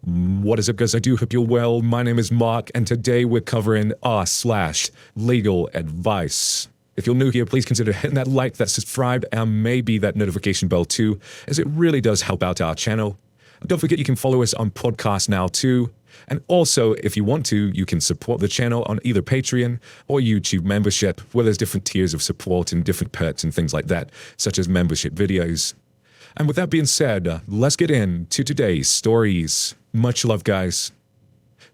What is up, guys? I do hope you're well. My name is Mark, and today we're covering r/legal advice. If you're new here, please consider hitting that like, that subscribe, and maybe that notification bell too, as it really does help out our channel. Don't forget you can follow us on podcast now too. And also, if you want to, you can support the channel on either Patreon or YouTube membership, where there's different tiers of support and different perks and things like that, such as membership videos. And with that being said, let's get into today's stories. Much love, guys.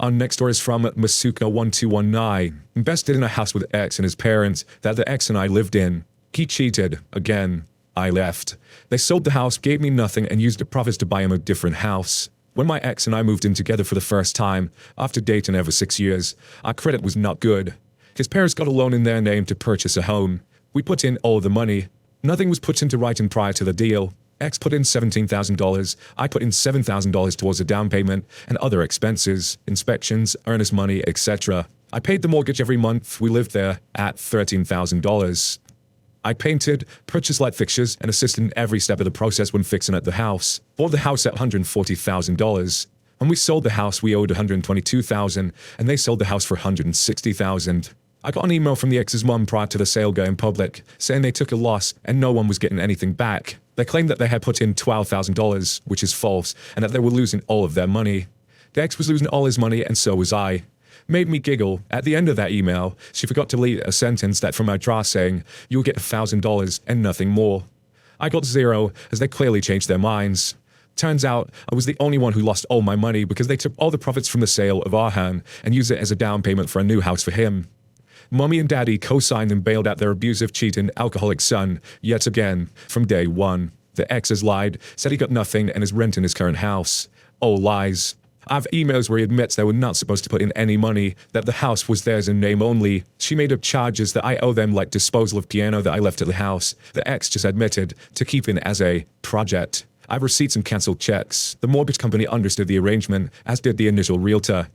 Our next story is from Masuka1219. Invested in a house with ex and his parents that the ex and I lived in. He cheated. Again, I left. They sold the house, gave me nothing, and used the profits to buy him a different house. When my ex and I moved in together for the first time, after dating over 6 years, our credit was not good. His parents got a loan in their name to purchase a home. We put in all the money. Nothing was put into writing prior to the deal. Ex put in $17,000, I put in $7,000 towards a down payment and other expenses, inspections, earnest money, etc. I paid the mortgage every month we lived there at $13,000. I painted, purchased light fixtures, and assisted in every step of the process when fixing at the house. Bought the house at $140,000. When we sold the house, we owed $122,000, and they sold the house for $160,000. I got an email from the ex's mum prior to the sale going public, saying they took a loss and no one was getting anything back. They claimed that they had put in $12,000, which is false, and that they were losing all of their money. The ex was losing all his money, and so was I. Made me giggle. At the end of that email, she forgot to delete a sentence that from my draft saying, "You'll get $1,000 and nothing more." I got zero, as they clearly changed their minds. Turns out, I was the only one who lost all my money because they took all the profits from the sale of our home and used it as a down payment for a new house for him. Mommy and Daddy co-signed and bailed out their abusive, cheating, alcoholic son, yet again, from day one. The ex has lied, said he got nothing, and is renting his current house. All lies. I have emails where he admits they were not supposed to put in any money, that the house was theirs in name only. She made up charges that I owe them, like disposal of piano that I left at the house. The ex just admitted to keeping as a project. I have receipts and cancelled checks. The mortgage company understood the arrangement, as did the initial realtor.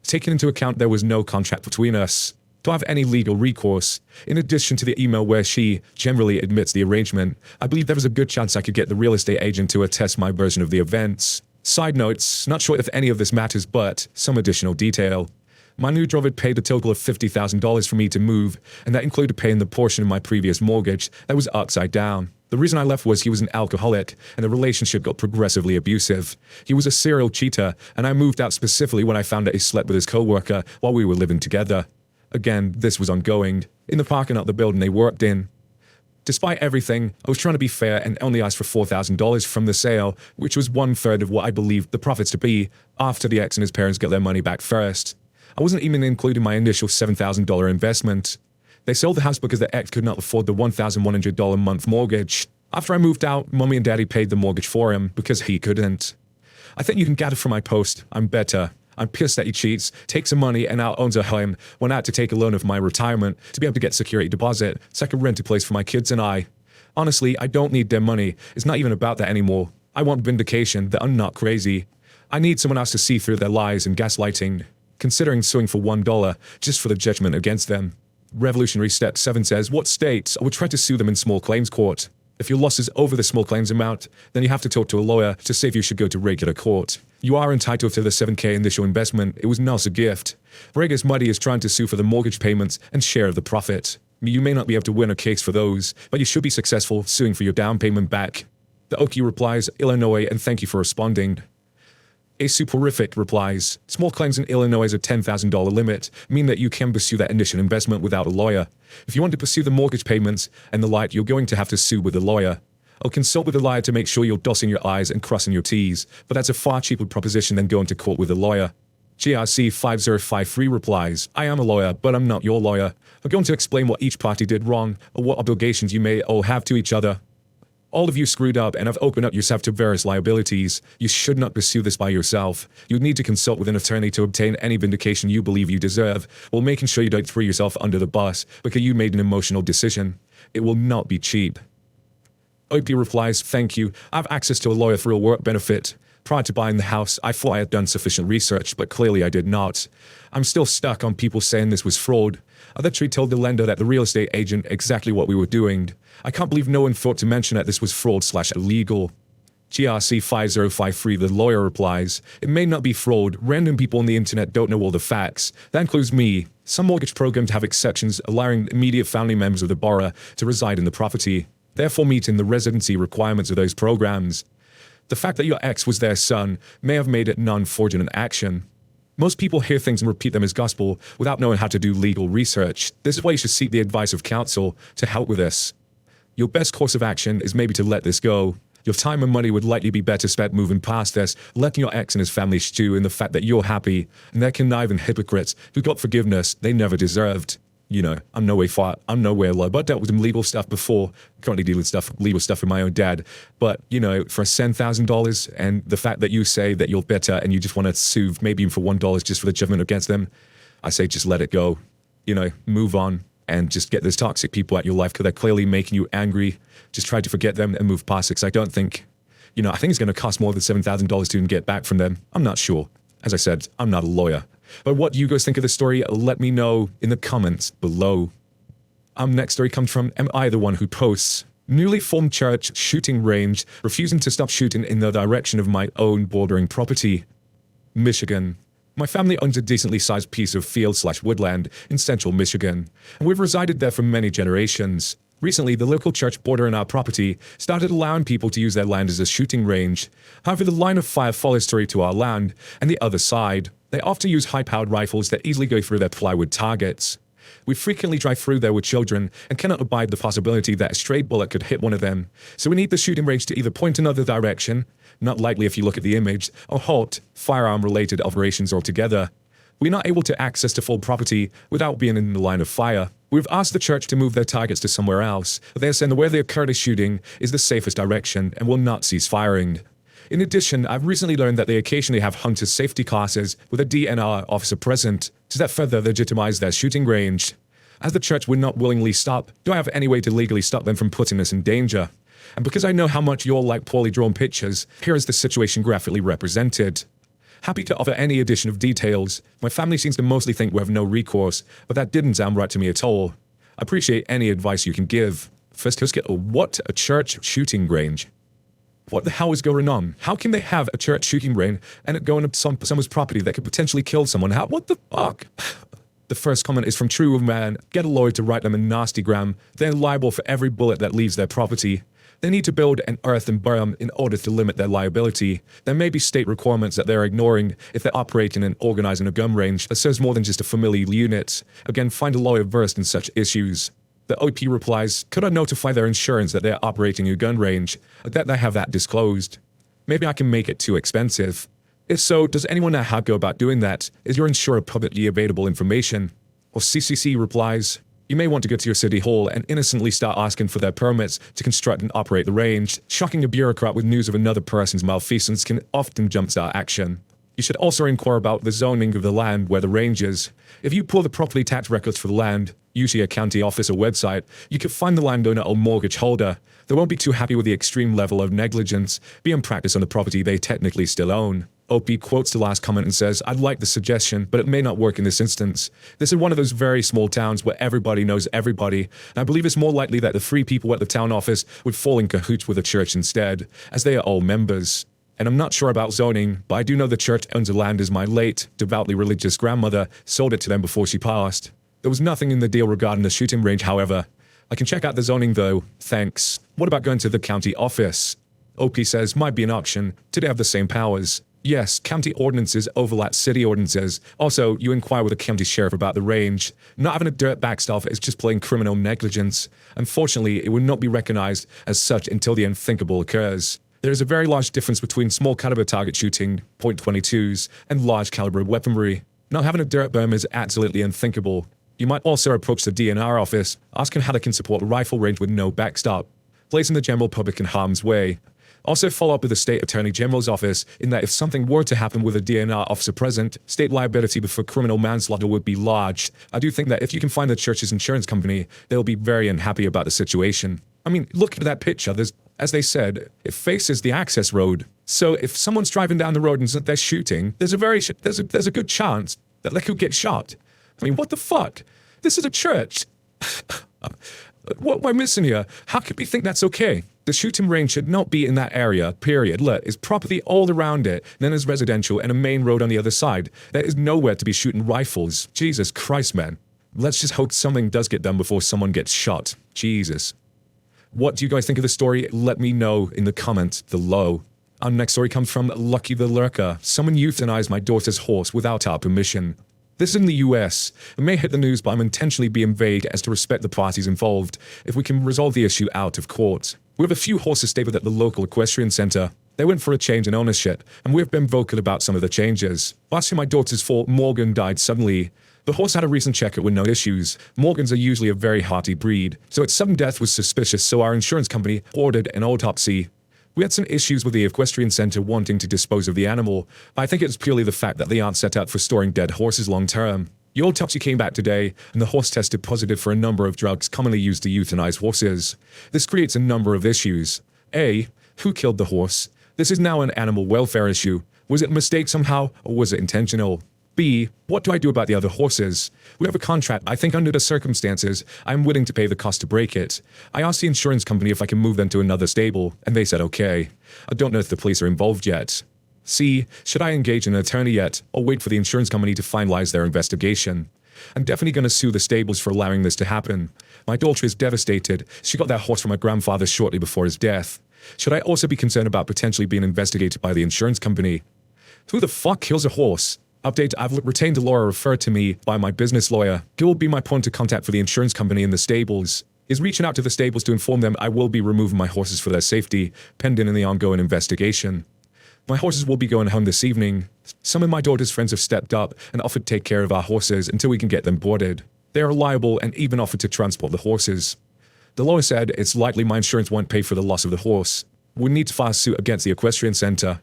Taking into account there was no contract between us. Do I have any legal recourse? In addition to the email where she generally admits the arrangement, I believe there was a good chance I could get the real estate agent to attest my version of the events. Side notes, not sure if any of this matters, but some additional detail. My new job had paid a total of $50,000 for me to move, and that included paying the portion of my previous mortgage that was upside down. The reason I left was he was an alcoholic, and the relationship got progressively abusive. He was a serial cheater, and I moved out specifically when I found that he slept with his co-worker while we were living together. Again, this was ongoing, in the parking lot of the building they worked in. Despite everything, I was trying to be fair and only asked for $4,000 from the sale, which was 1/3 of what I believed the profits to be after the ex and his parents got their money back first. I wasn't even including my initial $7,000 investment. They sold the house because the ex could not afford the $1,100 a month mortgage. After I moved out, Mommy and Daddy paid the mortgage for him because he couldn't. I think you can gather from my post, I'm better. I'm pissed that he cheats, takes some money, and now owns a home, went out to take a loan of my retirement to be able to get security deposit so I could rent a place for my kids and I. Honestly, I don't need their money. It's not even about that anymore. I want vindication that I'm not crazy. I need someone else to see through their lies and gaslighting. Considering suing for $1 just for the judgment against them. Revolutionary Step 7 says, what states I would try to sue them in small claims court? If your loss is over the small claims amount, then you have to talk to a lawyer to see if you should go to regular court. You are entitled to the $7,000 initial investment. It was not a gift. Bregas Muddy is trying to sue for the mortgage payments and share of the profit. You may not be able to win a case for those, but you should be successful suing for your down payment back. The Okie replies, Illinois, and thank you for responding. A Superific replies, small claims in Illinois' a $10,000 limit mean that you can pursue that initial investment without a lawyer. If you want to pursue the mortgage payments and the like, you're going to have to sue with a lawyer. Or consult with a lawyer to make sure you're dotting your I's and crossing your T's, but that's a far cheaper proposition than going to court with a lawyer. GRC 5053 replies, I am a lawyer, but I'm not your lawyer. I'm going to explain what each party did wrong, or what obligations you may all have to each other. All of you screwed up and have opened up yourself to various liabilities. You should not pursue this by yourself. You need to consult with an attorney to obtain any vindication you believe you deserve, while making sure you don't throw yourself under the bus because you made an emotional decision. It will not be cheap. Opie replies, thank you. I have access to a lawyer through a work benefit. Prior to buying the house, I thought I had done sufficient research, but clearly I did not. I'm still stuck on people saying this was fraud. I literally told the lender that the real estate agent exactly what we were doing. I can't believe no one thought to mention that this was fraud/illegal. GRC 5053, the lawyer replies, "It may not be fraud. Random people on the internet don't know all the facts. That includes me. Some mortgage programs have exceptions allowing immediate family members of the borrower to reside in the property, therefore meeting the residency requirements of those programs. The fact that your ex was their son may have made it non-fraudulent action. Most people hear things and repeat them as gospel without knowing how to do legal research. This is why you should seek the advice of counsel to help with this. Your best course of action is maybe to let this go. Your time and money would likely be better spent moving past this, letting your ex and his family stew in the fact that you're happy, and they're conniving hypocrites who got forgiveness they never deserved. You know, I'm nowhere low, but I dealt with some legal stuff before, currently dealing with legal stuff with my own dad. But, you know, for $10,000 and the fact that you say that you're better and you just want to sue maybe even for $1 just for the judgment against them, I say just let it go. You know, move on and just get those toxic people out your life because they're clearly making you angry. Just try to forget them and move past it, because I don't think, you know, I think it's going to cost more than $7,000 to even get back from them. I'm not sure. As I said, I'm not a lawyer. But what you guys think of the story, let me know in the comments below. Next story comes from Am I the One Who Posts? Newly formed church shooting range refusing to stop shooting in the direction of my own bordering property. Michigan. My family owns a decently sized piece of field/woodland in central Michigan, and we've resided there for many generations. Recently, the local church bordering our property started allowing people to use their land as a shooting range. However, the line of fire follows through to our land and the other side. They often use high-powered rifles that easily go through their plywood targets. We frequently drive through there with children and cannot abide the possibility that a stray bullet could hit one of them. So we need the shooting range to either point another direction, not likely if you look at the image, or halt firearm-related operations altogether. We're not able to access the full property without being in the line of fire. We've asked the church to move their targets to somewhere else. They are saying that where they occurred a shooting is the safest direction and will not cease firing. In addition, I've recently learned that they occasionally have hunter safety classes with a DNR officer present, so that further legitimize their shooting range. As the church would not willingly stop, do I have any way to legally stop them from putting us in danger? And because I know how much you all like poorly drawn pictures, here is the situation graphically represented. Happy to offer any addition of details. My family seems to mostly think we have no recourse, but that didn't sound right to me at all. I appreciate any advice you can give. First, let's get a church shooting range. What the hell is going on? How can they have a church shooting range and it go into someone's property that could potentially kill someone? What the fuck? The first comment is from True Man. Get a lawyer to write them a nasty gram. They're liable for every bullet that leaves their property. They need to build an earthen berm in order to limit their liability. There may be state requirements that they're ignoring if they're operating and organizing a gun range that serves more than just a familial unit. Again, find a lawyer versed in such issues. The OP replies, could I notify their insurance that they're operating a gun range, that they have that disclosed? Maybe I can make it too expensive. If so, does anyone know how to go about doing that? Is your insurer publicly available information? Or CCC replies, you may want to go to your city hall and innocently start asking for their permits to construct and operate the range. Shocking a bureaucrat with news of another person's malfeasance can often jumpstart action. You should also inquire about the zoning of the land where the range is. If you pull the property tax records for the land, usually a county office or website, you can find the landowner or mortgage holder. They won't be too happy with the extreme level of negligence being practiced on the property they technically still own. OP quotes the last comment and says, I'd like the suggestion, but it may not work in this instance. This is one of those very small towns where everybody knows everybody, and I believe it's more likely that the 3 people at the town office would fall in cahoots with the church instead, as they are all members. And I'm not sure about zoning, but I do know the church owns the land as my late, devoutly religious grandmother sold it to them before she passed. There was nothing in the deal regarding the shooting range, however. I can check out the zoning though, thanks. What about going to the county office? OP says, might be an option. Do they have the same powers? Yes, county ordinances overlap city ordinances. Also, you inquire with the county sheriff about the range. Not having a dirtbag staff is just plain criminal negligence. Unfortunately, it would not be recognized as such until the unthinkable occurs. There is a very large difference between small caliber target shooting, .22s, and large caliber weaponry. Not having a dirt berm is absolutely unthinkable. You might also approach the DNR office, asking how they can support a rifle range with no backstop, placing the general public in harm's way. Also follow up with the State Attorney General's office in that if something were to happen with a DNR officer present, state liability for criminal manslaughter would be large. I do think that if you can find the church's insurance company, they'll be very unhappy about the situation. I mean, look at that picture. As they said, it faces the access road. So if someone's driving down the road and they're shooting, there's a good chance that they could get shot. I mean, what the fuck? This is a church. What am I missing here? How could we think that's okay? The shooting range should not be in that area, period. Look, it's property all around it, then there's residential and a main road on the other side. There is nowhere to be shooting rifles. Jesus Christ, man. Let's just hope something does get done before someone gets shot. Jesus. What do you guys think of the story? Let me know in the comments below. Our next story comes from Lucky the Lurker. Someone euthanized my daughter's horse without our permission. This is in the US. It may hit the news, but I'm intentionally being vague as to respect the parties involved, if we can resolve the issue out of court. We have a few horses stabled at the local equestrian center. They went for a change in ownership, and we've been vocal about some of the changes. Last year my daughter's foal, Morgan, died suddenly. The horse had a recent checkup with no issues. Morgans are usually a very hearty breed, so its sudden death was suspicious, so our insurance company ordered an autopsy. We had some issues with the equestrian center wanting to dispose of the animal, but I think it's purely the fact that they aren't set out for storing dead horses long term. The autopsy came back today, and the horse tested positive for a number of drugs commonly used to euthanize horses. This creates a number of issues. A. Who killed the horse? This is now an animal welfare issue. Was it a mistake somehow, or was it intentional? B. What do I do about the other horses? We have a contract. I think under the circumstances, I'm willing to pay the cost to break it. I asked the insurance company if I can move them to another stable, and they said okay. I don't know if the police are involved yet. C. Should I engage an attorney yet, or wait for the insurance company to finalize their investigation? I'm definitely going to sue the stables for allowing this to happen. My daughter is devastated. She got that horse from her grandfather shortly before his death. Should I also be concerned about potentially being investigated by the insurance company? Who the fuck kills a horse? Update, I've retained a lawyer referred to me by my business lawyer. He will be my point of contact for the insurance company and the stables. He's reaching out to the stables to inform them I will be removing my horses for their safety, pending in the ongoing investigation. My horses will be going home this evening. Some of my daughter's friends have stepped up and offered to take care of our horses until we can get them boarded. They are liable and even offered to transport the horses. The lawyer said it's likely my insurance won't pay for the loss of the horse. We need to file a suit against the equestrian center.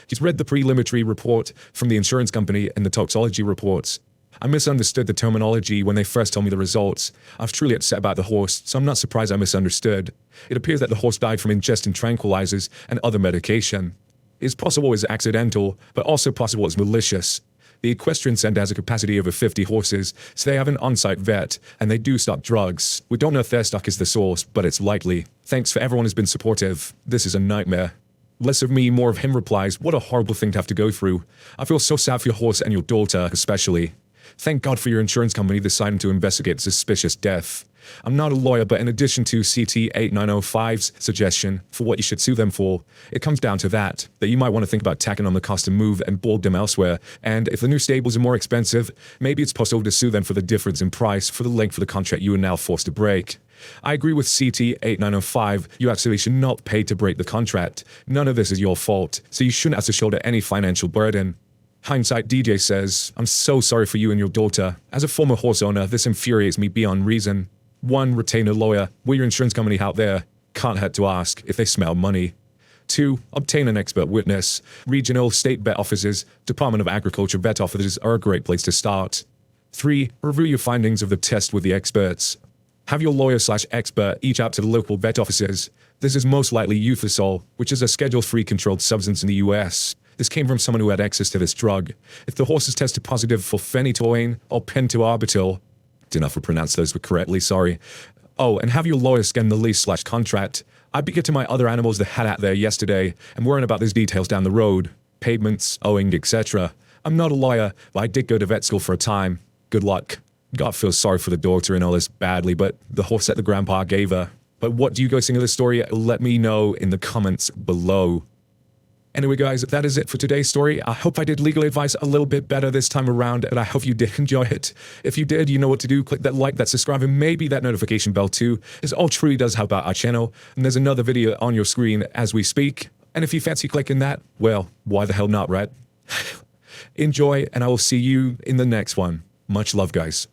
He's read the preliminary report from the insurance company and the toxicology reports. I misunderstood the terminology when they first told me the results. I was truly upset about the horse, so I'm not surprised I misunderstood. It appears that the horse died from ingesting tranquilizers and other medication. It's possible it's accidental, but also possible it's malicious. The equestrian center has a capacity of over 50 horses, so they have an on-site vet, and they do stock drugs. We don't know if their stock is the source, but it's likely. Thanks for everyone who's been supportive. This is a nightmare. Less of me, more of him replies, what a horrible thing to have to go through. I feel so sad for your horse and your daughter, especially. Thank God for your insurance company deciding to investigate suspicious death. I'm not a lawyer, but in addition to CT8905's suggestion for what you should sue them for, it comes down to that you might want to think about tacking on the cost to move and board them elsewhere, and if the new stables are more expensive, maybe it's possible to sue them for the difference in price for the length of the contract you are now forced to break. I agree with CT8905, you actually should not pay to break the contract. None of this is your fault, so you shouldn't have to shoulder any financial burden. Hindsight DJ says, I'm so sorry for you and your daughter. As a former horse owner, this infuriates me beyond reason. 1. Retain a lawyer. We're your insurance company out there. Can't hurt to ask if they smell money. 2. Obtain an expert witness. Regional, state vet offices, Department of Agriculture vet offices are a great place to start. 3. Review your findings of the test with the experts. Have your lawyer/expert reach out to the local vet offices. This is most likely euthanol, which is a Schedule-3 controlled substance in the US. This came from someone who had access to this drug. If the horse is tested positive for phenytoin or pentobarbital, didn't know if I pronounced those correctly, sorry. Oh, and have your lawyer scan the lease/contract. I'd be getting my other animals that had out there yesterday and worrying about these details down the road. Payments, owing, etc. I'm not a lawyer, but I did go to vet school for a time. Good luck. God feels sorry for the daughter and all this badly, but the horse that the grandpa gave her. But what do you guys think of this story? Let me know in the comments below. Anyway, guys, that is it for today's story. I hope I did legal advice a little bit better this time around, and I hope you did enjoy it. If you did, you know what to do. Click that like, that subscribe, and maybe that notification bell too. This all truly does help out our channel, and there's another video on your screen as we speak. And if you fancy clicking that, well, why the hell not, right? Enjoy, and I will see you in the next one. Much love, guys.